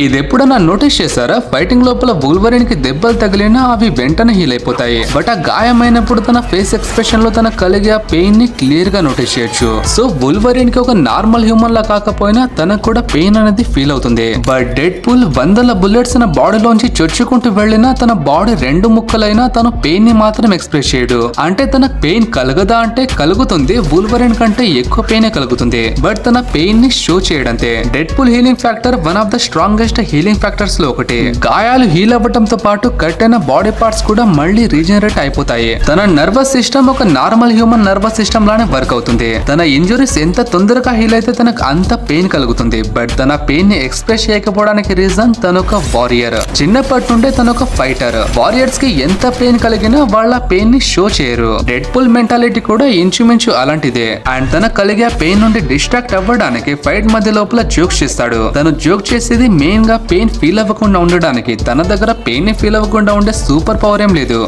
ఇది ఎప్పుడన్నా నోటీస్ చేశారా? ఫైటింగ్ లోపల వూల్వరిన్ కి దెబ్బలు తగిలినా అవి వెంటనే హీల్ అయిపోతాయి. బట్ ఆ గాయమైనప్పుడు తన ఫేస్ ఎక్స్ప్రెషన్ లో తన కలిగే పెయిన్ ని క్లియర్ గా నోటీస్ చేయొచ్చు. సో వూల్వరిన్ కి ఒక నార్మల్ హ్యూమన్ లా కాకపోయినా తనకు కూడా పెయిన్ అనేది ఫీల్ అవుతుంది. బట్ డెడ్ పూల్ వందల బుల్లెట్స్ తన బాడీలోంచి చొచ్చుకుంటూ వెళ్ళినా తన బాడీ రెండు ముక్కలైనా తను పెయిన్ ని మాత్రం ఎక్స్ప్రెస్ చేయడు. అంటే తనకు పెయిన్ కలగదా అంటే కలుగుతుంది. వూల్వరిన్ కంటే ఎక్కువ పెయిన్ కలుగుతుంది. బట్ తన పెయిన్ ని షో చేయడంతే. Deadpool healing factor one of the strongest healing factors లో ఒకటి. గాయాలు హీల్ అవ్వటంతో పాటు కట్ అయిన బాడీ పార్ట్స్ కూడా మళ్ళీ రీజనరేట్ అయిపోతాయి. తన నర్వస్ సిస్టమ్ ఒక నార్మల్ హ్యూమన్ నర్వస్ సిస్టమ్ లానే వర్క్ అవుతుంది. తన ఇంజురీస్ ఎంత తొందరగా హీల్ అయితే తనకు అంత పెయిన్ కలుగుతుంది. బట్ తన పెయిన్ ని ఎక్స్ప్రెస్ చేయకపోవడానికి రీజన్ తనొక వారియర్. చిన్నప్పటి నుండే తనొక ఫైటర్. వారియర్స్ కి ఎంత పెయిన్ కలిగినా వాళ్ళ పెయిన్ ని షో చేయరు. డెడ్ పూల్ మెంటాలిటీ కూడా ఇంచుమించు అలాంటిదే. అండ్ తన కలిగే పెయిన్ నుండి డిస్ట్రాక్ట్ అవ్వడానికి ఫైట్ మధ్య లోపల జోక్స్ చేస్తాడు. తను జోక్ చేసేది మెయిన్ గా పెయిన్ ఫీల్ అవ్వకుండా ఉండడానికి. తన దగ్గర పెయిన్ ని ఫీల్ అవ్వకుండా ఉండే సూపర్ పవర్ ఏం లేదు.